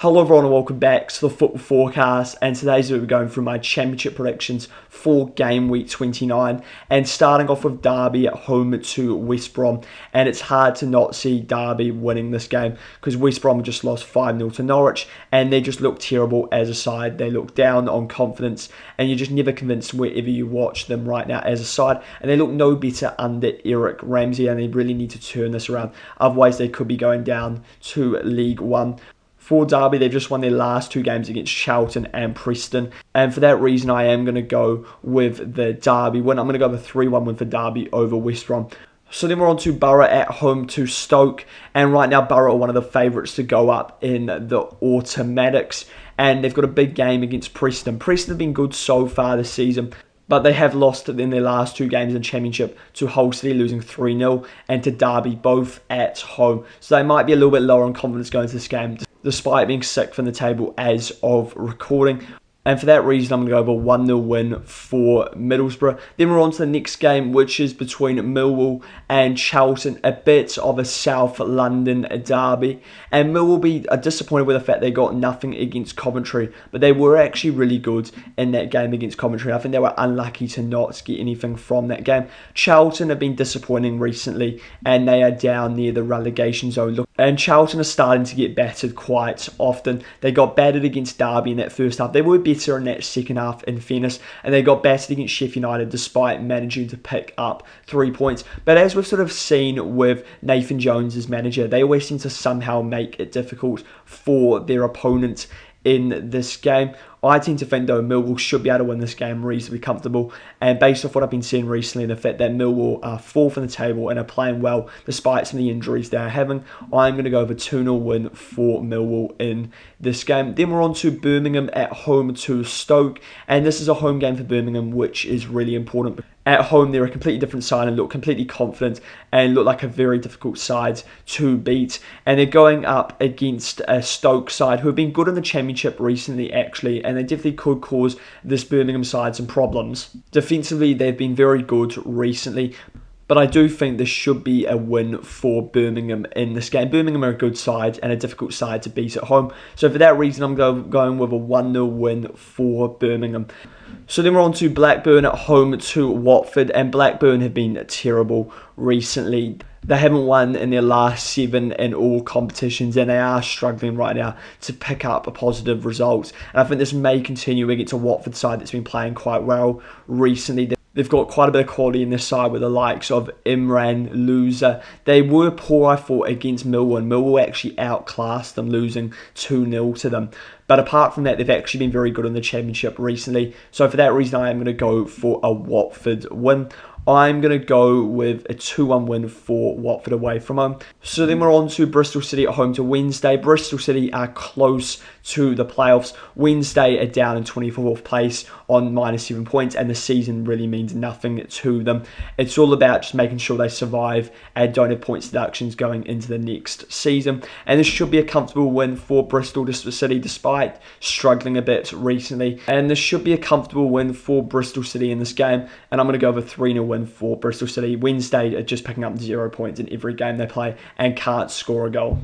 Hello everyone and welcome back to the Football Forecast, and today's we're going through my championship predictions for game week 29 and starting off with Derby at home to West Brom. And it's hard to not see Derby winning this game because West Brom just lost 5-0 to Norwich and they just look terrible as a side. They look down on confidence and you're just never convinced wherever you watch them right now as a side, and they look no better under Eric Ramsey, and they really need to turn this around, otherwise they could be going down to League One. For Derby, they've just won their last two games against Charlton and Preston. And for that reason, I am going to go with the Derby win. I'm going to go with a 3-1 win for Derby over West Brom. So then we're on to Borough at home to Stoke. And right now, Borough are one of the favourites to go up in the automatics. And they've got a big game against Preston. Preston have been good so far this season, but they have lost in their last two games in Championship to Hull City, losing 3-0, and to Derby, both at home. So they might be a little bit lower on confidence going into this game, despite being sixth from the table as of recording. And for that reason, I'm going to go over a 1-0 win for Middlesbrough. Then we're on to the next game, which is between Millwall and Charlton. A bit of a South London derby. And Millwall are disappointed with the fact they got nothing against Coventry. But they were actually really good in that game against Coventry. I think they were unlucky to not get anything from that game. Charlton have been disappointing recently, and they are down near the relegation zone. And Charlton are starting to get battered quite often. They got battered against Derby in that first half. They were better in that second half, in fairness, and they got battered against Sheffield United despite managing to pick up 3 points. But as we've sort of seen with Nathan Jones as manager, they always seem to somehow make it difficult for their opponents in this game. I tend to think, though, Millwall should be able to win this game reasonably comfortable. And based off what I've been seeing recently, the fact that Millwall are fourth in the table and are playing well despite some of the injuries they're having, I'm going to go with a 2-0 win for Millwall in this game. Then we're on to Birmingham at home to Stoke. And this is a home game for Birmingham, which is really important. At home, they're a completely different side and look completely confident and look like a very difficult side to beat. And they're going up against a Stoke side who have been good in the Championship recently, actually, and they definitely could cause this Birmingham side some problems. Defensively, they've been very good recently, but I do think this should be a win for Birmingham in this game. Birmingham are a good side and a difficult side to beat at home. So for that reason, I'm going with a 1-0 win for Birmingham. So then we're on to Blackburn at home to Watford, and Blackburn have been terrible recently. They haven't won in their last 7 in all competitions, and they are struggling right now to pick up a positive result. And I think this may continue against a Watford side that's been playing quite well recently. They've got quite a bit of quality in this side with the likes of Imran Loser. They were poor, I thought, against Millwall, and Millwall actually outclassed them, losing 2-0 to them. But apart from that, they've actually been very good in the Championship recently. So for that reason, I am going to go for a Watford win. I'm going to go with a 2-1 win for Watford away from home. So then we're on to Bristol City at home to Wednesday. Bristol City are close to the playoffs. Wednesday are down in 24th place on -7 points, and the season really means nothing to them. It's all about just making sure they survive and don't have points deductions going into the next season. And this should be a comfortable win for Bristol City despite struggling a bit recently. And this should be a comfortable win for Bristol City in this game. And I'm going to go with a 3-0 win for Bristol City. Wednesday are just picking up 0 points in every game they play and can't score a goal.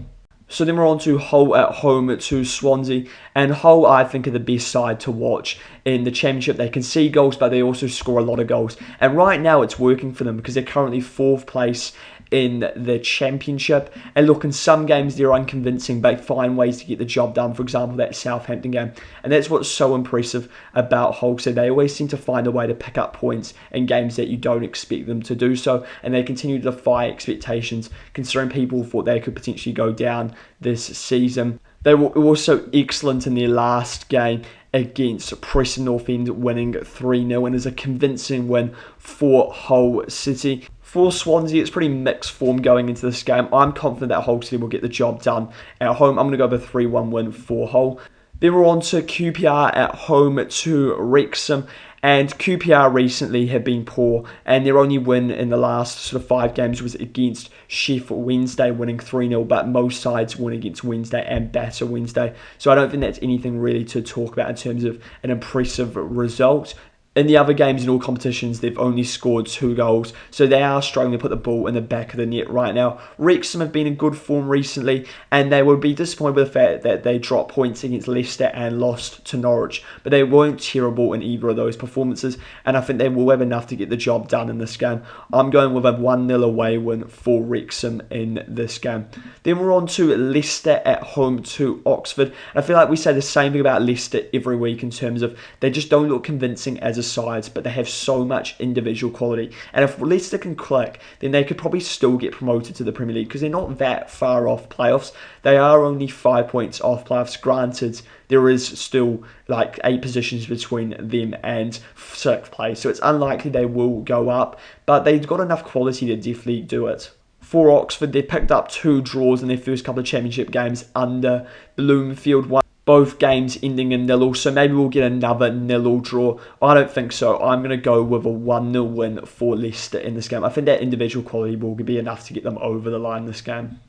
So then we're on to Hull at home to Swansea. And Hull, I think, are the best side to watch in the Championship. They can see goals, but they also score a lot of goals. And right now it's working for them because they're currently 4th place in the Championship. And look, in some games they're unconvincing, but they find ways to get the job done. For example, that Southampton game. And that's what's so impressive about Hull. So they always seem to find a way to pick up points in games that you don't expect them to do so. And they continue to defy expectations, considering people thought they could potentially go down this season. They were also excellent in their last game against Preston North End, winning 3-0, and is a convincing win for Hull City. For Swansea, it's pretty mixed form going into this game. I'm confident that Hull City will get the job done at home. I'm going to go with a 3-1 win for Hull. Then we're on to QPR at home to Wrexham. And QPR recently have been poor, and their only win in the last sort of 5 games was against Sheffield Wednesday, winning 3-0, but most sides win against Wednesday and batter Wednesday. So I don't think that's anything really to talk about in terms of an impressive result. In the other games in all competitions, they've only scored 2 goals, so they are struggling to put the ball in the back of the net right now. Wrexham have been in good form recently, and they would be disappointed with the fact that they dropped points against Leicester and lost to Norwich, but they weren't terrible in either of those performances, and I think they will have enough to get the job done in this game. I'm going with a 1-0 away win for Wrexham in this game. Then we're on to Leicester at home to Oxford. And I feel like we say the same thing about Leicester every week in terms of they just don't look convincing as a sides, but they have so much individual quality. And if Leicester can click, then they could probably still get promoted to the Premier League because they're not that far off playoffs. They are only 5 points off playoffs. Granted, there is still like 8 positions between them and 6th place, so it's unlikely they will go up, but they've got enough quality to definitely do it. For Oxford, they picked up 2 draws in their first couple of championship games under Bloomfield. Both games ending in 0, so maybe we'll get another 0 draw. I don't think so. I'm going to go with a 1-0 win for Leicester in this game. I think that individual quality will be enough to get them over the line this game.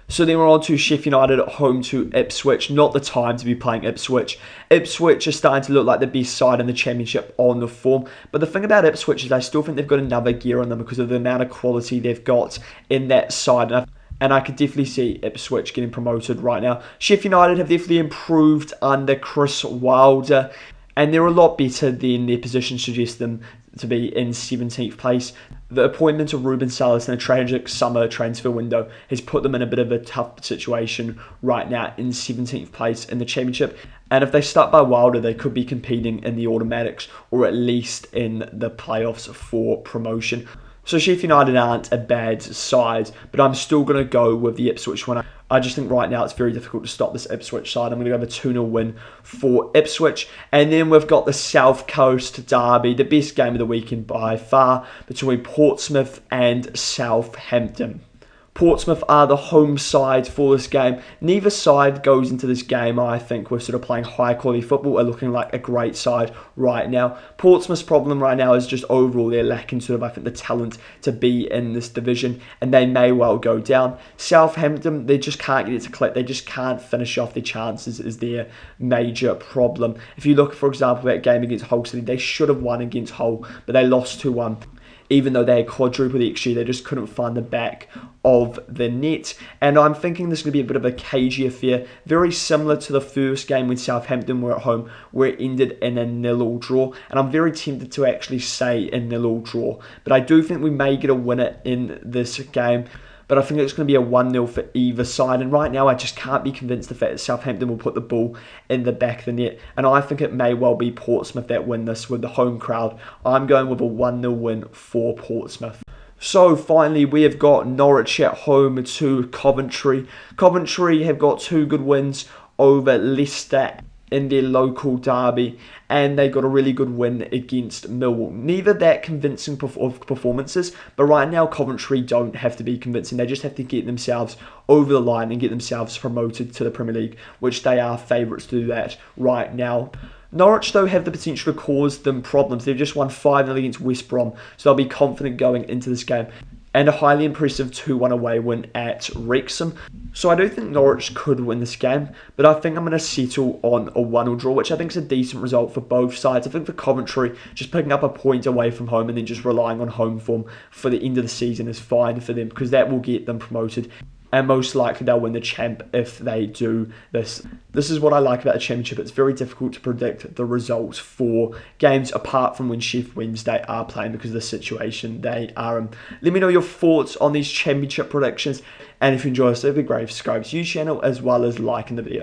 So then we're on to Sheffield United at home to Ipswich. Not the time to be playing Ipswich. Ipswich are starting to look like the best side in the Championship on the form. But the thing about Ipswich is I still think they've got another gear on them because of the amount of quality they've got in that side. And I could definitely see Ipswich getting promoted right now. Sheffield United have definitely improved under Chris Wilder, and they're a lot better than their position suggests them to be in 17th place. The appointment of Ruben Salas in a tragic summer transfer window has put them in a bit of a tough situation right now in 17th place in the Championship. And if they start by Wilder, they could be competing in the automatics or at least in the playoffs for promotion. So Sheffield United aren't a bad side, but I'm still going to go with the Ipswich one. I just think right now it's very difficult to stop this Ipswich side. I'm going to go with a 2-0 win for Ipswich. And then we've got the South Coast derby, the best game of the weekend by far, between Portsmouth and Southampton. Portsmouth are the home side for this game. Neither side goes into this game, I think, with sort of playing high quality football, are looking like a great side right now. Portsmouth's problem right now is just overall they're lacking sort of, I think, the talent to be in this division, and they may well go down. Southampton, they just can't get it to click. They just can't finish off their chances is their major problem. If you look, for example, at that game against Hull City, they should have won against Hull, but they lost 2-1. Even though they had quadruple the XG, they just couldn't find the back of the net. And I'm thinking this is going to be a bit of a cagey affair, very similar to the first game when Southampton were at home, where it ended in a 0-0 draw. And I'm very tempted to actually say a 0-0 draw. But I do think we may get a winner in this game. But I think it's going to be a 1-0 for either side. And right now, I just can't be convinced the fact that Southampton will put the ball in the back of the net. And I think it may well be Portsmouth that win this with the home crowd. I'm going with a 1-0 win for Portsmouth. So finally, we have got Norwich at home to Coventry. Coventry have got 2 good wins over Leicester in their local derby, and they got a really good win against Millwall. Neither that convincing of performances, but right now Coventry don't have to be convincing. They just have to get themselves over the line and get themselves promoted to the Premier League, which they are favourites to do that right now. Norwich, though, have the potential to cause them problems. They've just won 5-0 against West Brom, so they'll be confident going into this game. And a highly impressive 2-1 away win at Wrexham. So I do think Norwich could win this game, but I think I'm going to settle on a 1-0 draw, which I think is a decent result for both sides. I think for Coventry, just picking up a point away from home and then just relying on home form for the end of the season is fine for them, because that will get them promoted. And most likely they'll win the champ if they do this. This is what I like about the Championship. It's very difficult to predict the results for games apart from when Sheffield Wednesday are playing because of the situation they are in. Let me know your thoughts on these Championship predictions. And if you enjoy this, it would be great if you subscribe to the YouTube channel as well as liking the video.